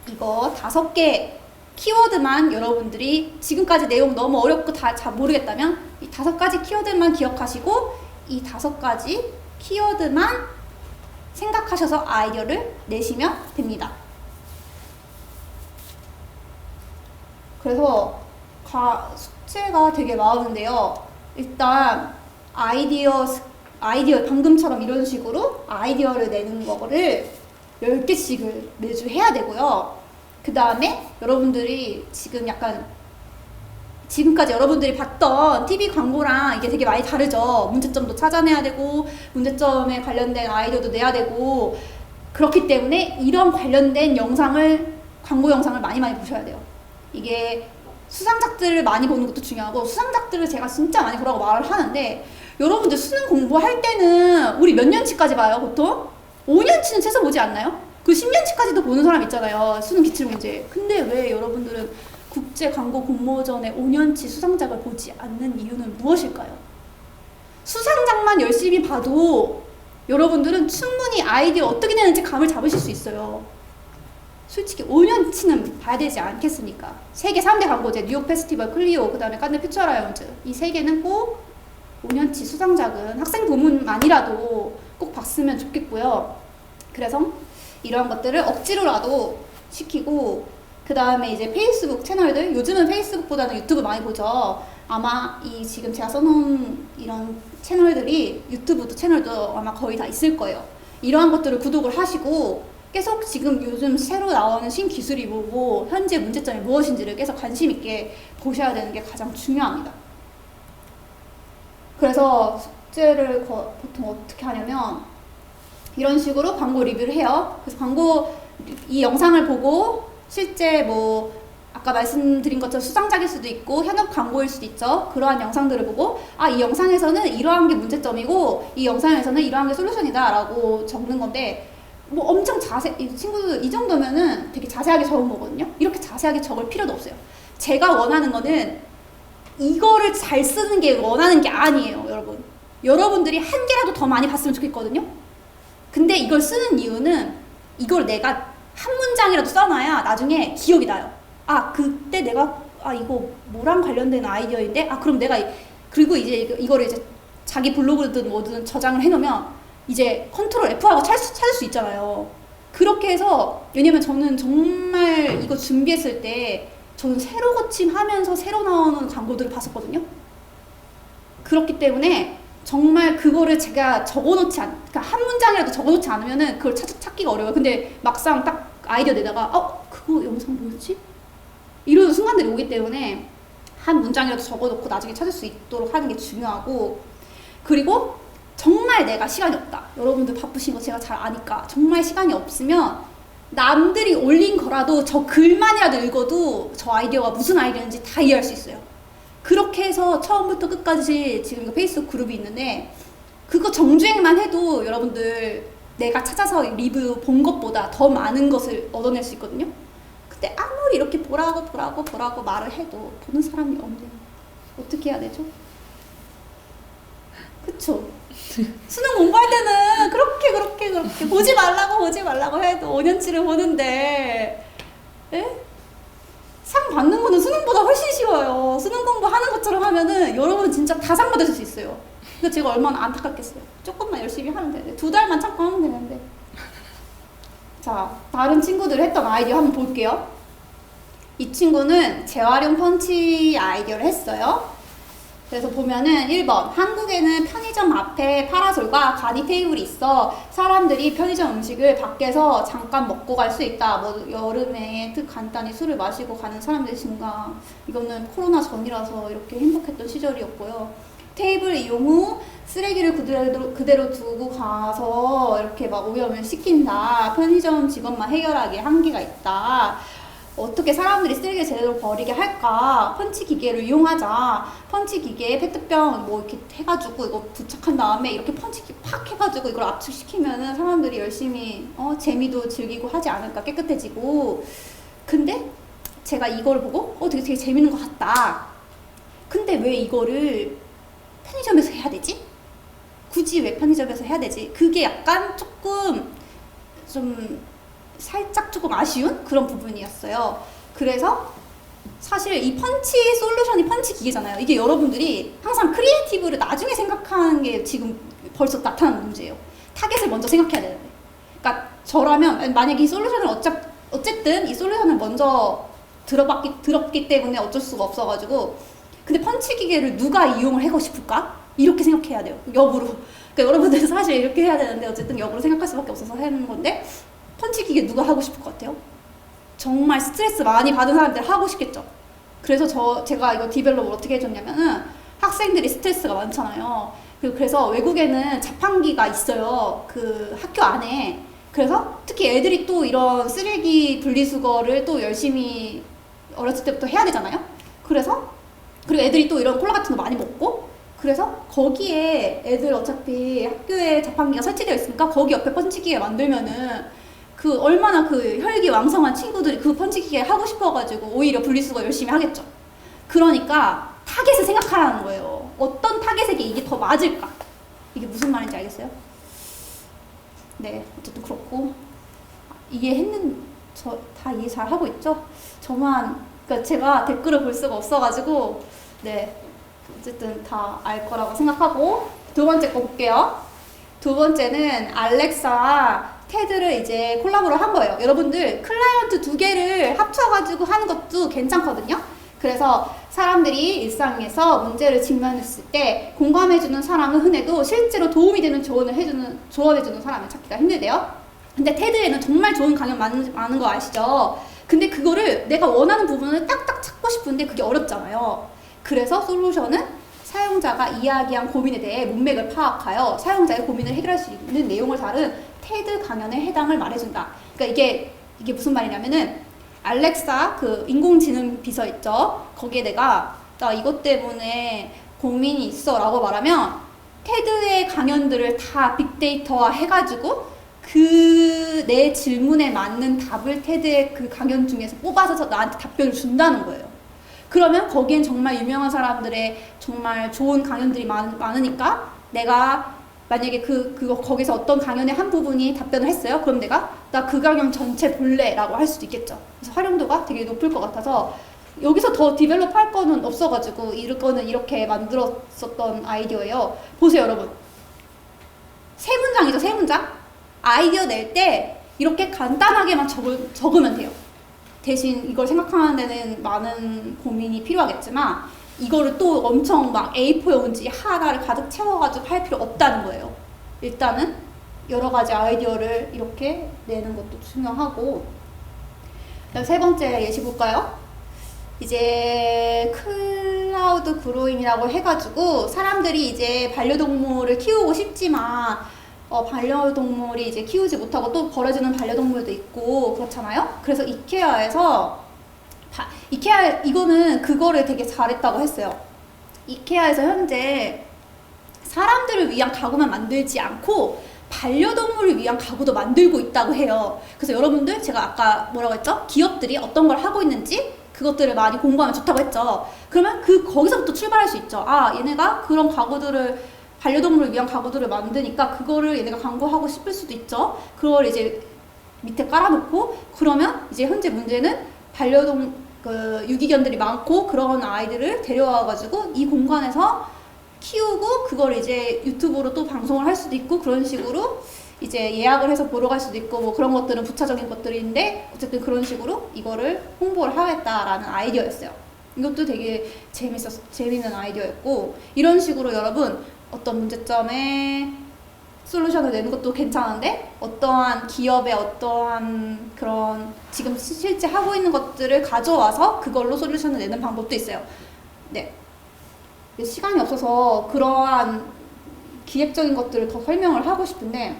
이거 5개 키워드만 여러분들이 지금까지 내용 너무 어렵고 다 잘 모르겠다면 이 5가지 키워드만 기억하시고 이 5가지 키워드만 생각하셔서 아이디어를 내시면 됩니다. 그래서 숙제가 되게 많은데요. 일단 아이디어 방금처럼 이런 식으로 아이디어를 내는 거를 10개씩을 매주 해야 되고요. 그 다음에 여러분들이 지금 약간 지금까지 여러분들이 봤던 TV 광고랑 이게 되게 많이 다르죠. 문제점도 찾아내야 되고 문제점에 관련된 아이디어도 내야 되고 그렇기 때문에 이런 관련된 광고 영상을 많이 보셔야 돼요. 이게 수상작들을 많이 보는 것도 중요하고 수상작들을 제가 진짜 많이 보라고 말을 하는데 여러분들 수능 공부할 때는 우리 몇 년치까지 봐요 보통? 5년치는 최소 보지 않나요? 그 10년치까지도 보는 사람 있잖아요. 수능 기출문제. 근데 왜 여러분들은 국제 광고 공모전의 5년치 수상작을 보지 않는 이유는 무엇일까요? 수상작만 열심히 봐도 여러분들은 충분히 아이디어 어떻게 되는지 감을 잡으실 수 있어요. 솔직히 5년치는 봐야 되지 않겠습니까? 세계 3대 광고제, 뉴욕 페스티벌, 클리오, 그 다음에 칸네 퓨처 라이온즈. 이 세 개는 꼭 5년치 수상작은 학생 부문만이라도 꼭 봤으면 좋겠고요. 그래서 이러한 것들을 억지로라도 시키고 그 다음에 이제 페이스북 채널들, 요즘은 페이스북보다는 유튜브 많이 보죠. 아마 이 지금 제가 써놓은 이런 채널들이 유튜브 채널도 아마 거의 다 있을 거예요. 이러한 것들을 구독을 하시고 계속 지금 요즘 새로 나오는 신기술이 뭐고 현재 문제점이 무엇인지를 계속 관심 있게 보셔야 되는 게 가장 중요합니다. 그래서 숙제를 보통 어떻게 하냐면 이런 식으로 광고 리뷰를 해요. 그래서 이 영상을 보고 실제 뭐 아까 말씀드린 것처럼 수상작일 수도 있고 현업 광고일 수도 있죠. 그러한 영상들을 보고 이 영상에서는 이러한 게 문제점이고 이 영상에서는 이러한 게 솔루션이다 라고 적는 건데 뭐 엄청 친구들 이 정도면은 되게 자세하게 적은 거거든요. 이렇게 자세하게 적을 필요도 없어요. 제가 원하는 거는 이거를 잘 쓰는 게 원하는 게 아니에요, 여러분. 여러분들이 한 개라도 더 많이 봤으면 좋겠거든요. 근데 이걸 쓰는 이유는 이걸 내가 한 문장이라도 써놔야 나중에 기억이 나요. 그때 내가 이거 뭐랑 관련된 아이디어인데 그럼 내가 그리고 이제 이거를 이제 자기 블로그든 뭐든 저장을 해놓으면 이제 컨트롤 F하고 찾을 수 있잖아요. 그렇게 해서 왜냐면 저는 정말 이거 준비했을 때 저는 새로 고침하면서 새로 나오는 광고들을 봤었거든요. 그렇기 때문에 정말 그거를 제가 그러니까 한 문장이라도 적어놓지 않으면은 그걸 찾기가 어려워요. 근데 막상 딱 아이디어 내다가 그거 영상 뭐였지? 이러는 순간들이 오기 때문에 한 문장이라도 적어놓고 나중에 찾을 수 있도록 하는 게 중요하고 그리고 정말 내가 시간이 없다. 여러분들 바쁘신 거 제가 잘 아니까 정말 시간이 없으면 남들이 올린 거라도 저 글만이라도 읽어도 저 아이디어가 무슨 아이디어인지 다 이해할 수 있어요. 그렇게 해서 처음부터 끝까지 지금 이거 페이스북 그룹이 있는데 그거 정주행만 해도 여러분들 내가 찾아서 리뷰 본 것보다 더 많은 것을 얻어낼 수 있거든요. 근데 아무리 이렇게 보라고 말을 해도 보는 사람이 없네요. 어떻게 해야 되죠? 그쵸? 수능 공부할 때는 그렇게 보지 말라고 해도 5년치를 보는데 상 받는 거는 수능보다 훨씬 쉬워요. 수능 공부하는 것처럼 하면은 여러분 진짜 다 상 받으실 수 있어요. 근데 제가 얼마나 안타깝겠어요. 조금만 열심히 하면 되는데 2달만 참고 하면 되는데. 자, 다른 친구들 했던 아이디어 한번 볼게요. 이 친구는 재활용 펀치 아이디어를 했어요. 그래서 보면은 1번 한국에는 편의점 앞에 파라솔과 간이 테이블이 있어 사람들이 편의점 음식을 밖에서 잠깐 먹고 갈 수 있다. 뭐 여름에 간단히 술을 마시고 가는 사람들이 증가. 이거는 코로나 전이라서 이렇게 행복했던 시절이었고요. 테이블 이용 후 쓰레기를 그대로 두고 가서 이렇게 막 오염을 시킨다. 편의점 직원만 해결하기에 한계가 있다. 어떻게 사람들이 쓰레기를 제대로 버리게 할까? 펀치 기계를 이용하자. 펀치 기계에 페트병 뭐 이렇게 해가지고 이거 부착한 다음에 이렇게 펀치기 팍 해가지고 이걸 압축시키면은 사람들이 열심히 재미도 즐기고 하지 않을까? 깨끗해지고. 근데 제가 이걸 보고 되게 재밌는 것 같다. 근데 왜 이거를 편의점에서 해야 되지? 굳이 왜 편의점에서 해야 되지? 그게 약간 조금 살짝 조금 아쉬운 그런 부분이었어요. 그래서 사실 이 펀치 솔루션이 펀치 기계잖아요. 이게 여러분들이 항상 크리에이티브를 나중에 생각하는 게 지금 벌써 나타나는 문제예요. 타겟을 먼저 생각해야 되는데 저라면 만약에 이 솔루션을 어쨌든 이 솔루션을 먼저 들었기 때문에 어쩔 수가 없어가지고, 근데 펀치 기계를 누가 이용을 하고 싶을까? 이렇게 생각해야 돼요. 역으로. 그러니까 여러분들은 사실 이렇게 해야 되는데 어쨌든 역으로 생각할 수밖에 없어서 하는 건데, 펀치 기계 누가 하고 싶을 것 같아요? 정말 스트레스 많이 받은 사람들 하고 싶겠죠. 그래서 제가 이거 디벨롭을 어떻게 해줬냐면은, 학생들이 스트레스가 많잖아요. 그래서 외국에는 자판기가 있어요. 그 학교 안에. 그래서 특히 애들이 또 이런 쓰레기 분리수거를 또 열심히 어렸을 때부터 해야 되잖아요. 그리고 애들이 또 이런 콜라 같은 거 많이 먹고, 그래서 거기에 애들 어차피 학교에 자판기가 설치되어 있으니까 거기 옆에 펀치기계 만들면은 그 얼마나 그 혈기 왕성한 친구들이 그 펀치기계 하고 싶어가지고 오히려 분리수거 열심히 하겠죠. 그러니까 타겟을 생각하라는 거예요. 어떤 타겟에게 이게 더 맞을까? 이게 무슨 말인지 알겠어요? 네, 어쨌든 그렇고, 저 다 이해 잘 하고 있죠? 그러니까 제가 댓글을 볼 수가 없어가지고, 네, 어쨌든 다 알 거라고 생각하고, 두 번째 거 볼게요. 두 번째는 알렉사와 테드를 이제 콜라보를 한 거예요. 여러분들 클라이언트 두 개를 합쳐가지고 하는 것도 괜찮거든요. 그래서 사람들이 일상에서 문제를 직면했을 때 공감해주는 사람은 흔해도 실제로 도움이 되는 조언해주는 사람을 찾기가 힘들대요. 근데 테드에는 정말 좋은 강연 많은 거 아시죠? 근데 그거를 내가 원하는 부분을 딱딱 찾고 싶은데 그게 어렵잖아요. 그래서 솔루션은 사용자가 이야기한 고민에 대해 문맥을 파악하여 사용자의 고민을 해결할 수 있는 내용을 다룬 테드 강연에 해당을 말해준다. 그러니까 이게 무슨 말이냐면은, 알렉사 그 인공지능 비서 있죠? 거기에 나 이것 때문에 고민이 있어 라고 말하면 테드의 강연들을 다 빅데이터화 해가지고 그 내 질문에 맞는 답을 테드의 그 강연 중에서 뽑아서 나한테 답변을 준다는 거예요. 그러면 거기엔 정말 유명한 사람들의 정말 좋은 강연들이 많으니까 내가 만약에 거기서 어떤 강연의 한 부분이 답변을 했어요. 그럼 나 그 강연 전체 볼래 라고 할 수도 있겠죠. 그래서 활용도가 되게 높을 것 같아서 여기서 더 디벨롭 할 거는 없어가지고 이거는 이렇게 만들었었던 아이디어예요. 보세요, 여러분. 세 문장이죠, 세 문장? 아이디어 낼 때 이렇게 간단하게만 적으면 돼요. 대신 이걸 생각하는 데는 많은 고민이 필요하겠지만 이거를 또 엄청 막 A4 용지 하나를 가득 채워가지고 할 필요 없다는 거예요. 일단은 여러 가지 아이디어를 이렇게 내는 것도 중요하고, 세 번째 예시 볼까요? 이제 클라우드 그로잉이라고 해가지고 사람들이 이제 반려동물을 키우고 싶지만 반려동물이 이제 키우지 못하고 또 버려지는 반려동물도 있고 그렇잖아요. 그래서 이케아에서 이거는 그거를 되게 잘했다고 했어요. 이케아에서 현재 사람들을 위한 가구만 만들지 않고 반려동물을 위한 가구도 만들고 있다고 해요. 그래서 여러분들 제가 아까 뭐라고 했죠? 기업들이 어떤 걸 하고 있는지 그것들을 많이 공부하면 좋다고 했죠. 그러면 거기서부터 출발할 수 있죠. 얘네가 그런 가구들을 반려동물을 위한 가구들을 만드니까 그거를 얘네가 광고하고 싶을 수도 있죠. 그걸 이제 밑에 깔아놓고, 그러면 이제 현재 문제는 유기견들이 많고 그런 아이들을 데려와가지고 이 공간에서 키우고 그걸 이제 유튜브로 또 방송을 할 수도 있고, 그런 식으로 이제 예약을 해서 보러 갈 수도 있고, 뭐 그런 것들은 부차적인 것들인데 어쨌든 그런 식으로 이거를 홍보를 하겠다라는 아이디어였어요. 이것도 되게 재밌는 아이디어였고, 이런 식으로 여러분 어떤 문제점에 솔루션을 내는 것도 괜찮은데 어떠한 기업의 어떠한 그런 지금 실제 하고 있는 것들을 가져와서 그걸로 솔루션을 내는 방법도 있어요. 네. 시간이 없어서 그러한 기획적인 것들을 더 설명을 하고 싶은데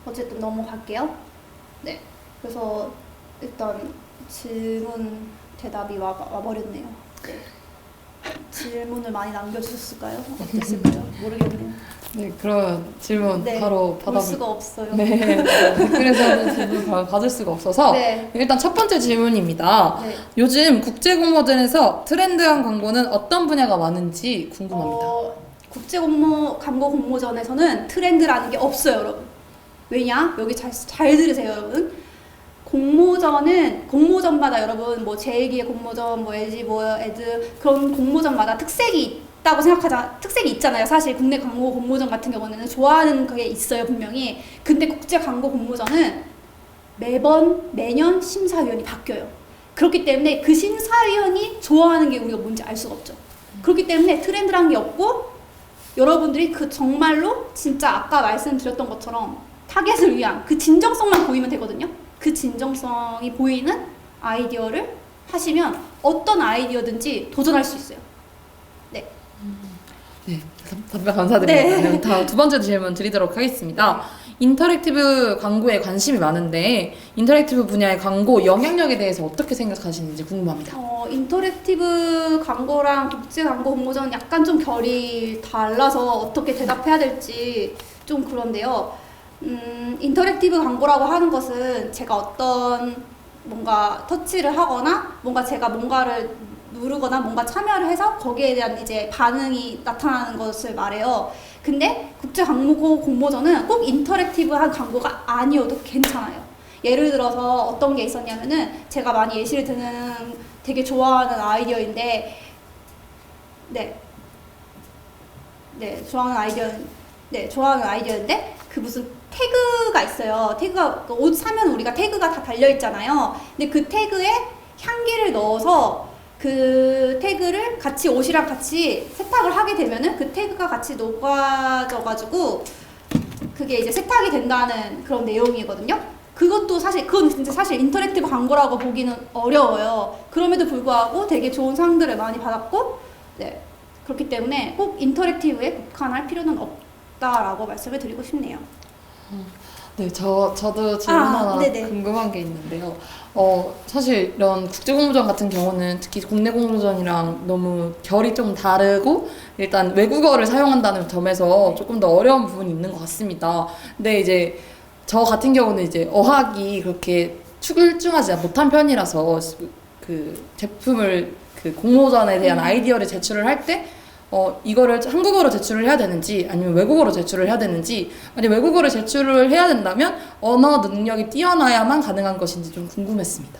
어쨌든 넘어갈게요. 네. 그래서 일단 질문 대답이 와버렸네요. 네. 질문을 많이 남겨주셨을까요? 어땠을까요? 모르겠네요. 네, 그럼 질문 바로 볼 수가 없어요. 네, 댓글에서는 질문 받을 수가 없어서 일단 첫 번째 질문입니다. 요즘 국제공모전에서 트렌드한 광고는 어떤 분야가 많은지 궁금합니다. 광고 공모전에서는 트렌드라는 게 없어요, 여러분. 왜냐? 여기 잘 들으세요, 여러분. 공모전마다 여러분 뭐 제1기의 공모전, 뭐 LG 뭐 에드 그런 공모전마다 특색이 있다고 생각하자 특색이 있잖아요. 사실 국내 광고 공모전 같은 경우는 좋아하는 그게 있어요, 분명히. 근데 국제 광고 공모전은 매년 심사위원이 바뀌어요. 그렇기 때문에 그 심사위원이 좋아하는 게 우리가 뭔지 알 수가 없죠. 그렇기 때문에 트렌드란 게 없고 여러분들이 그 정말로 진짜 아까 말씀드렸던 것처럼 타겟을 위한 그 진정성만 보이면 되거든요. 그 진정성이 보이는 아이디어를 하시면 어떤 아이디어든지 도전할 수 있어요. 네. 네, 답변 감사드립니다. 네. 그럼 두 번째 질문 드리도록 하겠습니다. 인터랙티브 광고에 관심이 많은데 인터랙티브 분야의 광고 영향력에 대해서 어떻게 생각하시는지 궁금합니다. 인터랙티브 광고랑 국제 광고 공모전 약간 좀 결이 달라서 어떻게 대답해야 될지 좀 그런데요. 인터랙티브 광고라고 하는 것은 제가 어떤 뭔가 터치를 하거나 뭔가 제가 뭔가를 누르거나 뭔가 참여를 해서 거기에 대한 이제 반응이 나타나는 것을 말해요. 근데 국제 광고 공모전은 꼭 인터랙티브한 광고가 아니어도 괜찮아요. 예를 들어서 어떤 게 있었냐면은 제가 많이 예시를 드는 되게 좋아하는 아이디어인데 좋아하는 아이디어인데 그 무슨 태그가 있어요. 태그가 옷 사면 우리가 태그가 다 달려 있잖아요. 근데 그 태그에 향기를 넣어서 그 태그를 같이 옷이랑 같이 세탁을 하게 되면은 그 태그가 같이 녹아져가지고 그게 이제 세탁이 된다는 그런 내용이거든요. 그건 진짜 사실 인터랙티브 광고라고 보기는 어려워요. 그럼에도 불구하고 되게 좋은 상들을 많이 받았고, 네. 그렇기 때문에 꼭 인터랙티브에 국한할 필요는 없다라고 말씀을 드리고 싶네요. 네, 저도 질문 하나 네네. 궁금한 게 있는데요. 사실 이런 국제공모전 같은 경우는 특히 국내 공모전이랑 너무 결이 좀 다르고 일단 외국어를 사용한다는 점에서 조금 더 어려운 부분이 있는 것 같습니다. 근데 이제 저 같은 경우는 이제 어학이 그렇게 출중하지 못한 편이라서 그 제품을 그 공모전에 대한 아이디어를 제출을 할 때 이거를 한국어로 제출을 해야 되는지 아니면 외국어로 제출을 해야 되는지 만약 외국어를 제출을 해야 된다면 언어 능력이 뛰어나야만 가능한 것인지 좀 궁금했습니다.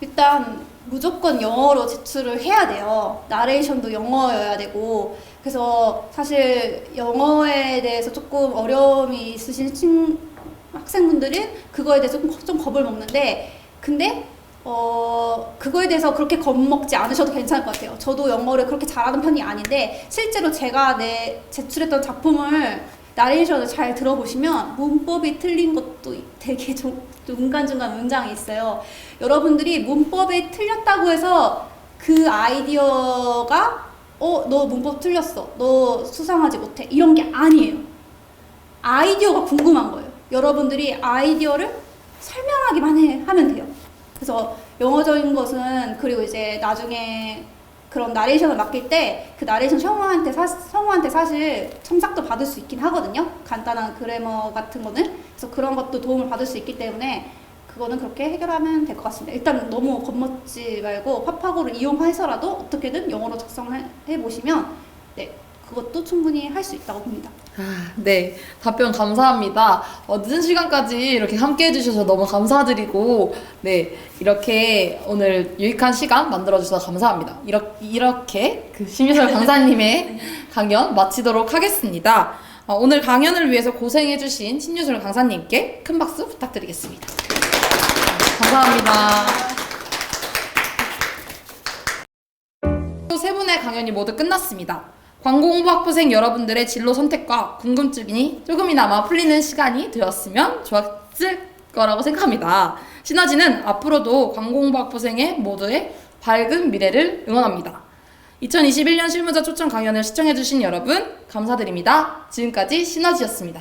일단 무조건 영어로 제출을 해야 돼요. 나레이션도 영어여야 되고. 그래서 사실 영어에 대해서 조금 어려움이 있으신 학생분들은 그거에 대해서 좀 겁을 먹는데, 근데 그거에 대해서 그렇게 겁먹지 않으셔도 괜찮을 것 같아요. 저도 영어를 그렇게 잘하는 편이 아닌데 실제로 제가 제출했던 작품을 나레이션을 잘 들어보시면 문법이 틀린 것도 되게 좀 중간중간 문장이 있어요. 여러분들이 문법이 틀렸다고 해서 그 아이디어가 너 문법 틀렸어, 너 수상하지 못해, 이런 게 아니에요. 아이디어가 궁금한 거예요. 여러분들이 아이디어를 설명하기만 하면 돼요. 그래서 영어적인 것은, 그리고 이제 나중에 그런 나레이션을 맡길 때 그 나레이션 성우한테 사실 첨삭도 받을 수 있긴 하거든요. 간단한 그래머 같은 거는. 그래서 그런 것도 도움을 받을 수 있기 때문에 그거는 그렇게 해결하면 될 것 같습니다. 일단 너무 겁먹지 말고 파파고를 이용해서라도 어떻게든 영어로 작성해 보시면 그것도 충분히 할 수 있다고 봅니다. 네, 답변 감사합니다. 늦은 시간까지 이렇게 함께 해주셔서 너무 감사드리고, 네, 이렇게 오늘 유익한 시간 만들어주셔서 감사합니다. 이렇게 그 심유설 강사님의 강연 마치도록 하겠습니다. 오늘 강연을 위해서 고생해주신 심유설 강사님께 큰 박수 부탁드리겠습니다. 감사합니다. 또 세 분의 강연이 모두 끝났습니다. 광고 공부 학부생 여러분들의 진로 선택과 궁금증이 조금이나마 풀리는 시간이 되었으면 좋았을 거라고 생각합니다. 시너지는 앞으로도 광고 공부 학부생의 모두의 밝은 미래를 응원합니다. 2021년 실무자 초청 강연을 시청해주신 여러분 감사드립니다. 지금까지 시너지였습니다.